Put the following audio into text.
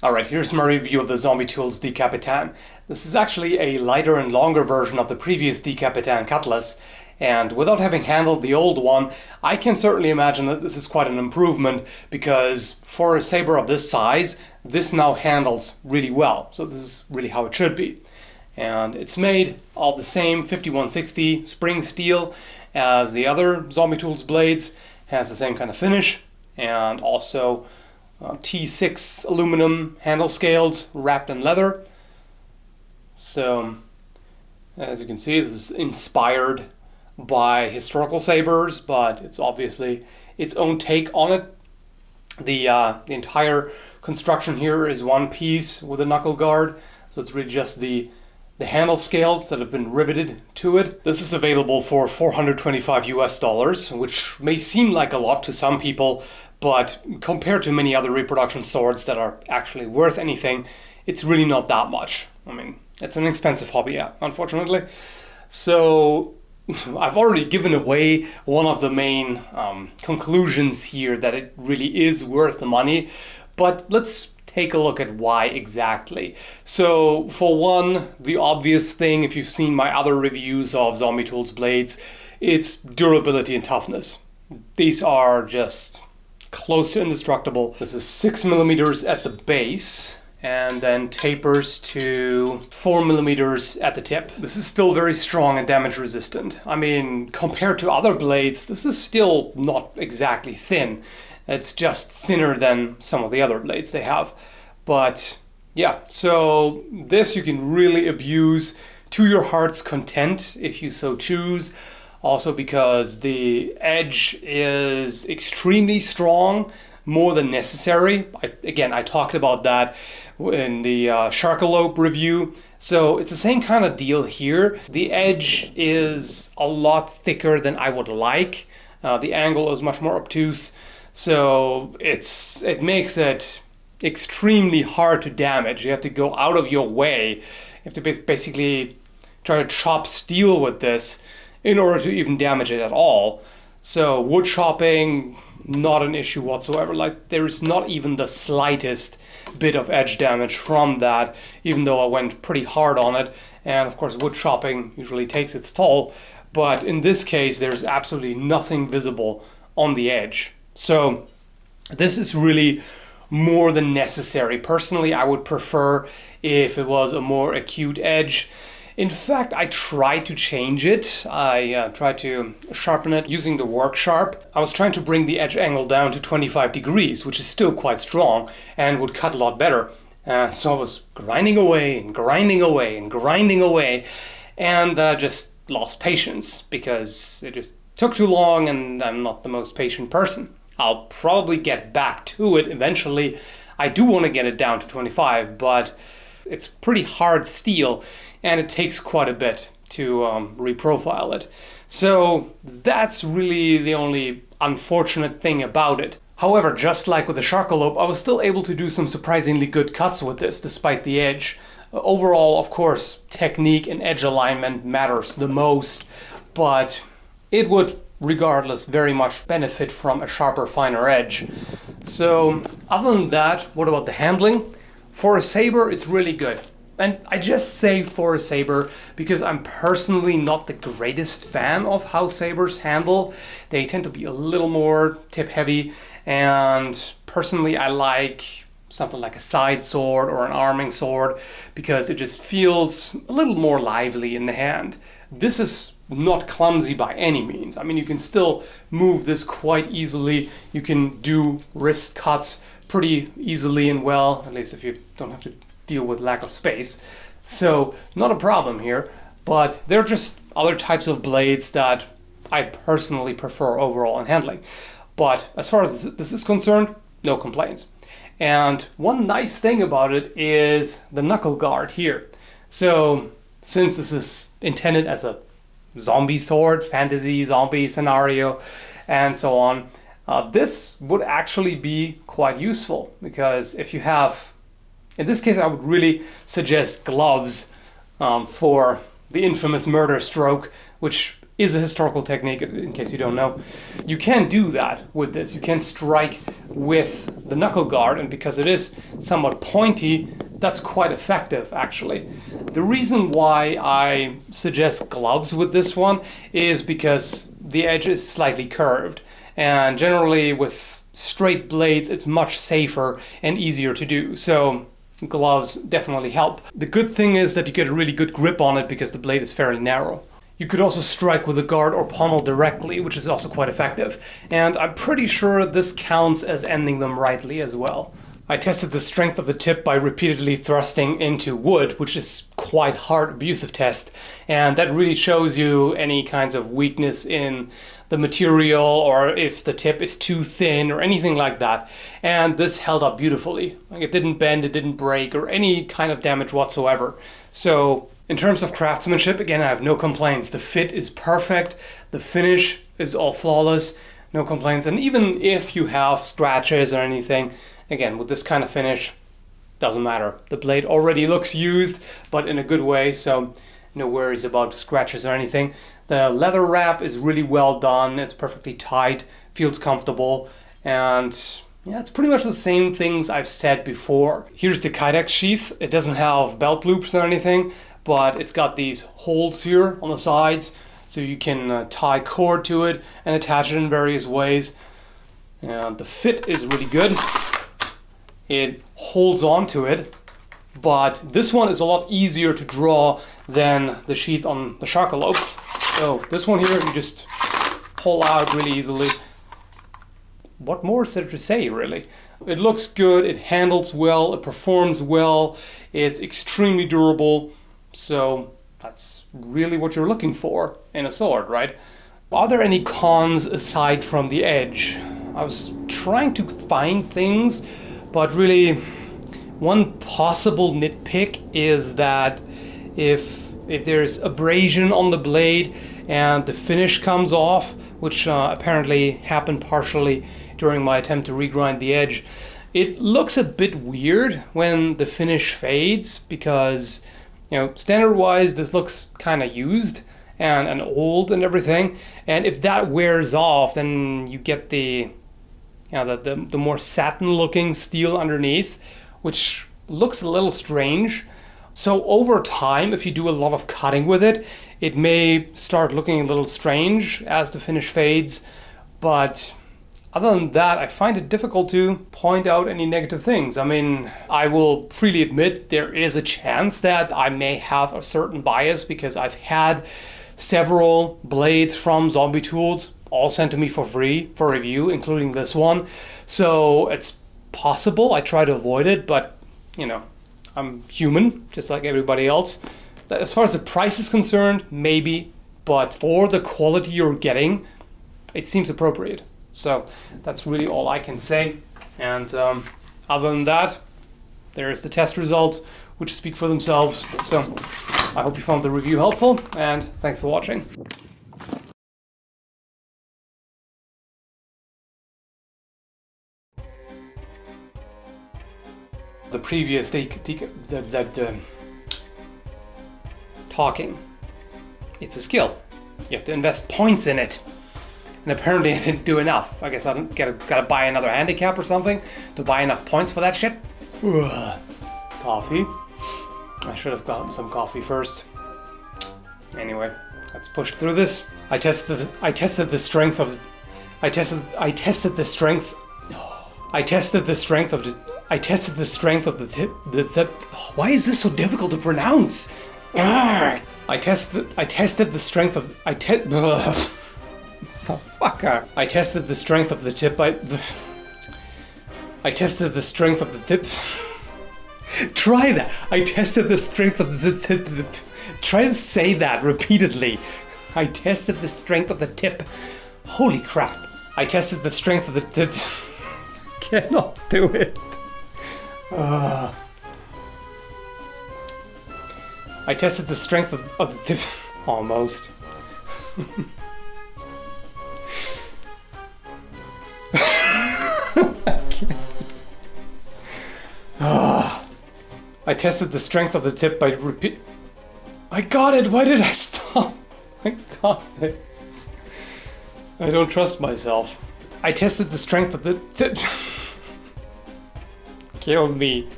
Alright, here's my review of the Zombie Tools Decapitan. This is actually a lighter and longer version of the previous Decapitan cutlass, and without having handled the old one, I can certainly imagine that this is quite an improvement, because for a saber of this size, this now handles really well. So this is really how it should be. And it's made of the same 5160 spring steel as the other Zombie Tools blades, has the same kind of finish, and also T6 aluminum handle scales wrapped in leather. So, as you can see, this is inspired by historical sabers, but it's obviously its own take on it. The entire construction here is one piece with a knuckle guard, so it's really just the handle scales that have been riveted to it. This is available for $425 US, which may seem like a lot to some people, but compared to many other reproduction swords that are actually worth anything, it's really not that much. I mean, it's an expensive hobby, unfortunately. So I've already given away one of the main conclusions here, that it really is worth the money, but let's take a look at why exactly. So for one, the obvious thing, if you've seen my other reviews of Zombie Tools blades, it's durability and toughness. These are just close to indestructible. This is 6mm at the base and then tapers to 4mm at the tip. This is still very strong and damage resistant. I mean, compared to other blades, this is still not exactly thin. It's just thinner than some of the other blades they have. But yeah, so this you can really abuse to your heart's content if you so choose. Also because the edge is extremely strong, more than necessary. I talked about that in the Sharkalope review. So it's the same kind of deal here. The edge is a lot thicker than I would like. The angle is much more obtuse. So it makes it extremely hard to damage. You have to go out of your way. You have to basically try to chop steel with this in order to even damage it at all. So wood chopping, not an issue whatsoever. Like, there's not even the slightest bit of edge damage from that, even though I went pretty hard on it. And of course, wood chopping usually takes its toll. But in this case, there's absolutely nothing visible on the edge. So this is really more than necessary. Personally, I would prefer if it was a more acute edge. In fact, I tried to change it. I tried to sharpen it using the work sharp. I was trying to bring the edge angle down to 25 degrees, which is still quite strong and would cut a lot better. So I was grinding away and grinding away and grinding away, and I just lost patience because it just took too long, and I'm not the most patient person. I'll probably get back to it eventually. I do want to get it down to 25, but it's pretty hard steel and it takes quite a bit to reprofile it. So that's really the only unfortunate thing about it. However, just like with the Sharkalope, I was still able to do some surprisingly good cuts with this despite the edge. Overall, of course, technique and edge alignment matters the most, but it would regardless very much benefit from a sharper, finer edge. So other than that, what about the handling? For a saber, it's really good. And I just say for a saber because I'm personally not the greatest fan of how sabers handle. They tend to be a little more tip heavy, and personally I like something like a side sword or an arming sword because it just feels a little more lively in the hand. This is not clumsy by any means. I mean, you can still move this quite easily. You can do wrist cuts pretty easily and well, at least if you don't have to deal with lack of space. So not a problem here, but there are just other types of blades that I personally prefer overall in handling. But as far as this is concerned, no complaints. And one nice thing about it is the knuckle guard here. So since this is intended as a zombie sword, fantasy zombie scenario, and so on, this would actually be quite useful, because if you have, in this case I would really suggest gloves for the infamous murder stroke, which is a historical technique, in case you don't know. You can do that with this. You can strike with the knuckle guard, and because it is somewhat pointy, that's quite effective, actually. The reason why I suggest gloves with this one is because the edge is slightly curved, and generally with straight blades, it's much safer and easier to do. So gloves definitely help. The good thing is that you get a really good grip on it because the blade is fairly narrow. You could also strike with a guard or pommel directly, which is also quite effective. And I'm pretty sure this counts as ending them rightly as well. I tested the strength of the tip by repeatedly thrusting into wood, which is quite hard abusive test. And that really shows you any kinds of weakness in the material, or if the tip is too thin or anything like that. And this held up beautifully. Like, it didn't bend, it didn't break, or any kind of damage whatsoever. So in terms of craftsmanship, again, I have no complaints. The fit is perfect, the finish is all flawless, no complaints. And even if you have scratches or anything, again, with this kind of finish, doesn't matter. The blade already looks used, but in a good way, so no worries about scratches or anything. The leather wrap is really well done. It's perfectly tight, feels comfortable, and yeah, it's pretty much the same things I've said before. Here's the Kydex sheath. It doesn't have belt loops or anything, but it's got these holes here on the sides, so you can tie cord to it and attach it in various ways. And the fit is really good. It holds on to it, but this one is a lot easier to draw than the sheath on the Sharkalope. So this one here, you just pull out really easily. What more is there to say, really? It looks good, it handles well, it performs well, it's extremely durable. So that's really what you're looking for in a sword, right? Are there any cons aside from the edge? I was trying to find things, but really one possible nitpick is that if there's abrasion on the blade and the finish comes off, which apparently happened partially during my attempt to regrind the edge, it looks a bit weird when the finish fades, because, you know, standard-wise this looks kind of used and old and everything, and if that wears off, then you get the more satin-looking steel underneath, which looks a little strange. So over time, if you do a lot of cutting with it, it may start looking a little strange as the finish fades. But other than that, I find it difficult to point out any negative things. I mean, I will freely admit there is a chance that I may have a certain bias, because I've had several blades from Zombie Tools all sent to me for free for review, including this one. So it's possible. I try to avoid it, but, you know, I'm human, just like everybody else. As far as the price is concerned, maybe, but for the quality you're getting, it seems appropriate. So that's really all I can say. And other than that, there's the test results, which speak for themselves. So I hope you found the review helpful, and thanks for watching. The previous talking, it's a skill. You have to invest points in it, and apparently I didn't do enough. I guess I gotta buy another handicap or something to buy enough points for that shit. Coffee. I should have gotten some coffee first. Anyway, let's push through this. I tested the strength of the tip. Why is this so difficult to pronounce? I tested the strength of fucker. I tested the strength of the tip Try that. I tested the strength of the tip. Try to say that repeatedly. I tested the strength of the tip. Holy crap. I tested the strength of the tip. Cannot do it. I tested the strength of the tip. Almost. I tested the strength of the tip by repeat. I got it! Why did I stop? My God. I don't trust myself. I tested the strength of the... Kill me.